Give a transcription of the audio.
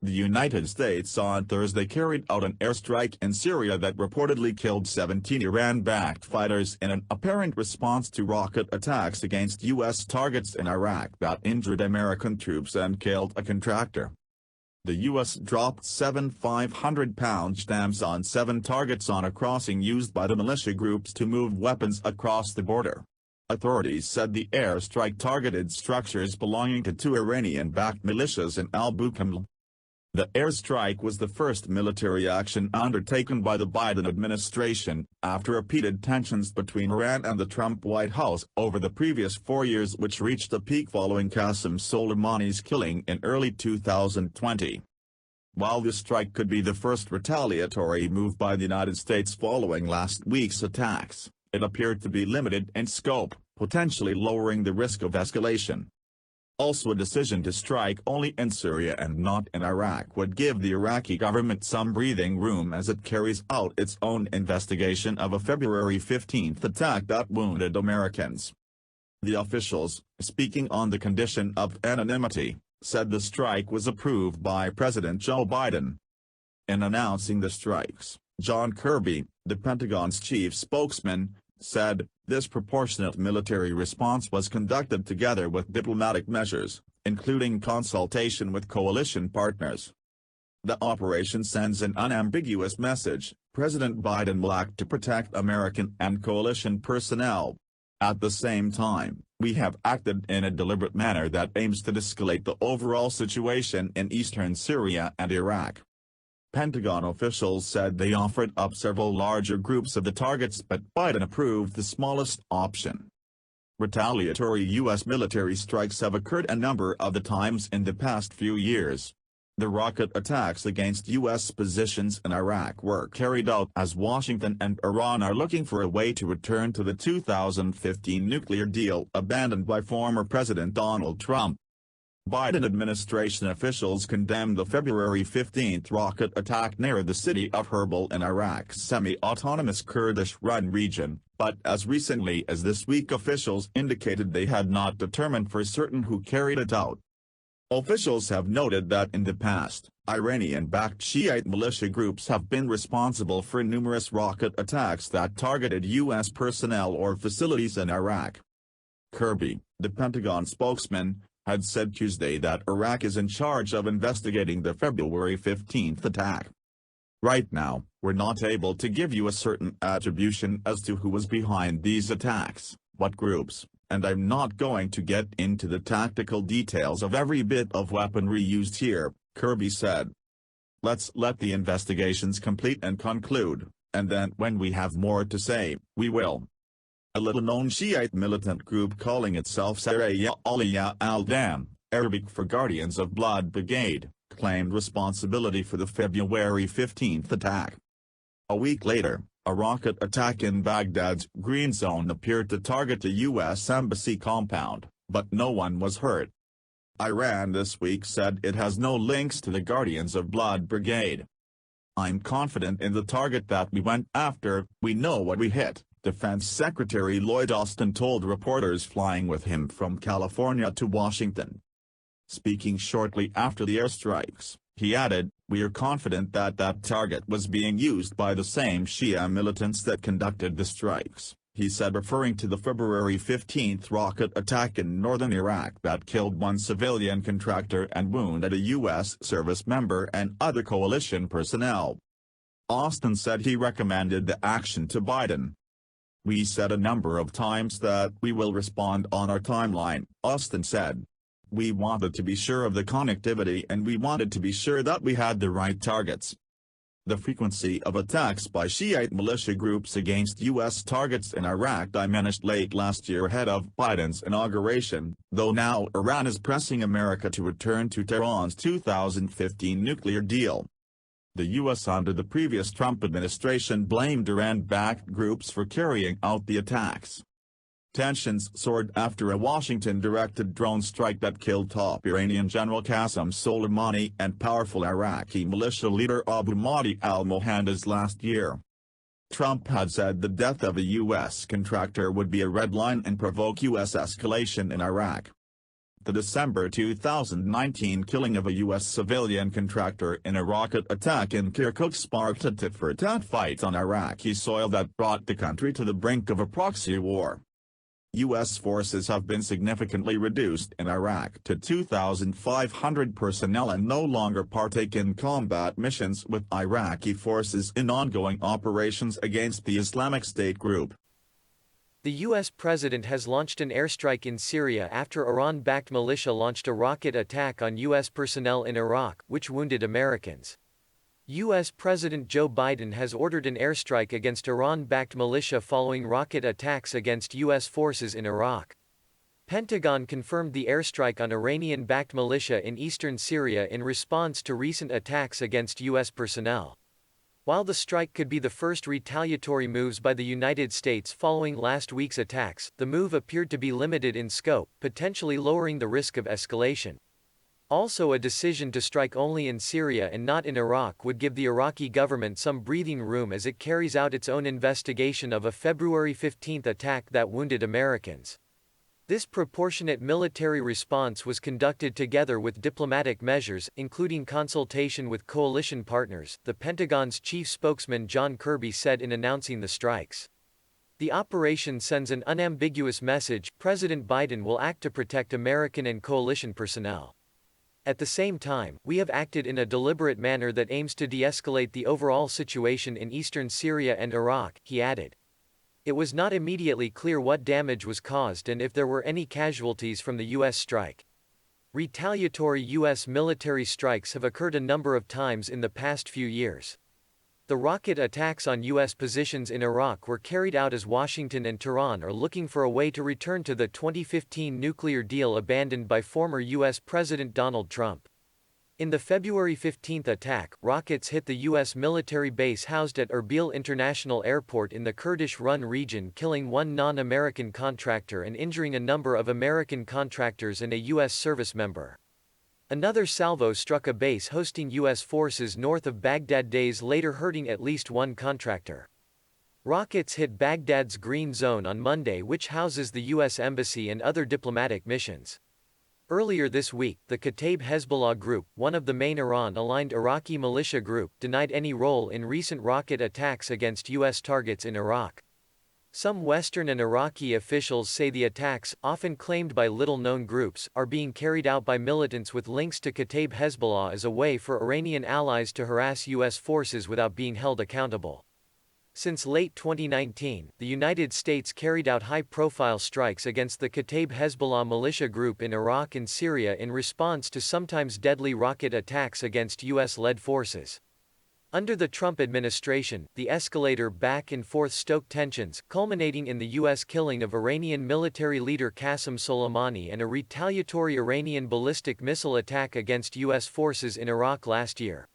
The United States on Thursday carried out an airstrike in Syria that reportedly killed 17 Iran-backed fighters in an apparent response to rocket attacks against U.S. targets in Iraq that injured American troops and killed a contractor. The U.S. dropped 7 500-pound JDAMs on 7 targets on a crossing used by the militia groups to move weapons across the border. Authorities said the airstrike targeted structures belonging to 2 Iranian-backed militias in Bukamal. The airstrike was the first military action undertaken by the Biden administration, after repeated tensions between Iran and the Trump White House over the previous 4 years, which reached a peak following Qasem Soleimani's killing in early 2020. While the strike could be the first retaliatory move by the United States following last week's attacks, it appeared to be limited in scope, potentially lowering the risk of escalation. Also, a decision to strike only in Syria and not in Iraq would give the Iraqi government some breathing room as it carries out its own investigation of a February 15 attack that wounded Americans. The officials, speaking on the condition of anonymity, said the strike was approved by President Joe Biden. In announcing the strikes, John Kirby, the Pentagon's chief spokesman, said, "This proportionate military response was conducted together with diplomatic measures, including consultation with coalition partners. The operation sends an unambiguous message: President Biden will act to protect American and coalition personnel. At the same time, we have acted in a deliberate manner that aims to de-escalate the overall situation in eastern Syria and Iraq." Pentagon officials said they offered up several larger groups of the targets, but Biden approved the smallest option. Retaliatory U.S. military strikes have occurred a number of the times in the past few years. The rocket attacks against U.S. positions in Iraq were carried out as Washington and Iran are looking for a way to return to the 2015 nuclear deal abandoned by former President Donald Trump. Biden administration officials condemned the February 15 rocket attack near the city of Erbil in Iraq's semi-autonomous Kurdish-run region, but as recently as this week officials indicated they had not determined for certain who carried it out. Officials have noted that in the past, Iranian-backed Shiite militia groups have been responsible for numerous rocket attacks that targeted U.S. personnel or facilities in Iraq. Kirby, the Pentagon spokesman, had said Tuesday that Iraq is in charge of investigating the February 15 attack. "Right now, we're not able to give you a certain attribution as to who was behind these attacks, what groups, and I'm not going to get into the tactical details of every bit of weaponry used here," Kirby said. "Let's let the investigations complete and conclude, and then when we have more to say, we will." A little-known Shiite militant group calling itself Syria al-Dam, Arabic for Guardians of Blood Brigade, claimed responsibility for the February 15 attack. A week later, a rocket attack in Baghdad's Green Zone appeared to target the U.S. Embassy compound, but no one was hurt. Iran this week said it has no links to the Guardians of Blood Brigade. "I'm confident in the target that we went after, we know what we hit," Defense Secretary Lloyd Austin told reporters flying with him from California to Washington. Speaking shortly after the airstrikes, he added, "We are confident that that target was being used by the same Shia militants that conducted the strikes," he said, referring to the February 15 rocket attack in northern Iraq that killed one civilian contractor and wounded a U.S. service member and other coalition personnel. Austin said he recommended the action to Biden. "We said a number of times that we will respond on our timeline," Austin said. "We wanted to be sure of the connectivity and we wanted to be sure that we had the right targets." The frequency of attacks by Shiite militia groups against U.S. targets in Iraq diminished late last year ahead of Biden's inauguration, though now Iran is pressing America to return to Tehran's 2015 nuclear deal. The U.S. under the previous Trump administration blamed Iran-backed groups for carrying out the attacks. Tensions soared after a Washington-directed drone strike that killed top Iranian General Qasem Soleimani and powerful Iraqi militia leader Abu Mahdi al-Mohandes last year. Trump had said the death of a U.S. contractor would be a red line and provoke U.S. escalation in Iraq. The December 2019 killing of a U.S. civilian contractor in a rocket attack in Kirkuk sparked a tit-for-tat fight on Iraqi soil that brought the country to the brink of a proxy war. U.S. forces have been significantly reduced in Iraq to 2,500 personnel and no longer partake in combat missions with Iraqi forces in ongoing operations against the Islamic State group. The U.S. president has launched an airstrike in Syria after Iran-backed militia launched a rocket attack on U.S. personnel in Iraq, which wounded Americans. U.S. President Joe Biden has ordered an airstrike against Iran-backed militia following rocket attacks against U.S. forces in Iraq. Pentagon confirmed the airstrike on Iranian-backed militia in eastern Syria in response to recent attacks against U.S. personnel. While the strike could be the first retaliatory moves by the United States following last week's attacks, the move appeared to be limited in scope, potentially lowering the risk of escalation. Also, a decision to strike only in Syria and not in Iraq would give the Iraqi government some breathing room as it carries out its own investigation of a February 15 attack that wounded Americans. This proportionate military response was conducted together with diplomatic measures, including consultation with coalition partners, the Pentagon's chief spokesman John Kirby said in announcing the strikes. The operation sends an unambiguous message: President Biden will act to protect American and coalition personnel. At the same time, we have acted in a deliberate manner that aims to de-escalate the overall situation in eastern Syria and Iraq, he added. It was not immediately clear what damage was caused and if there were any casualties from the U.S. strike. Retaliatory U.S. military strikes have occurred a number of times in the past few years. The rocket attacks on U.S. positions in Iraq were carried out as Washington and Tehran are looking for a way to return to the 2015 nuclear deal abandoned by former U.S. President Donald Trump. In the February 15 attack, rockets hit the U.S. military base housed at Erbil International Airport in the Kurdish-run region, killing one non-American contractor and injuring a number of American contractors and a U.S. service member. Another salvo struck a base hosting U.S. forces north of Baghdad days later, hurting at least one contractor. Rockets hit Baghdad's Green Zone on Monday, which houses the U.S. Embassy and other diplomatic missions. Earlier this week, the Kataib Hezbollah group, one of the main Iran-aligned Iraqi militia group, denied any role in recent rocket attacks against U.S. targets in Iraq. Some Western and Iraqi officials say the attacks, often claimed by little-known groups, are being carried out by militants with links to Kataib Hezbollah as a way for Iranian allies to harass U.S. forces without being held accountable. Since late 2019, the United States carried out high-profile strikes against the Kataib Hezbollah militia group in Iraq and Syria in response to sometimes deadly rocket attacks against U.S.-led forces. Under the Trump administration, the escalator back and forth stoked tensions, culminating in the U.S. killing of Iranian military leader Qasem Soleimani and a retaliatory Iranian ballistic missile attack against U.S. forces in Iraq last year.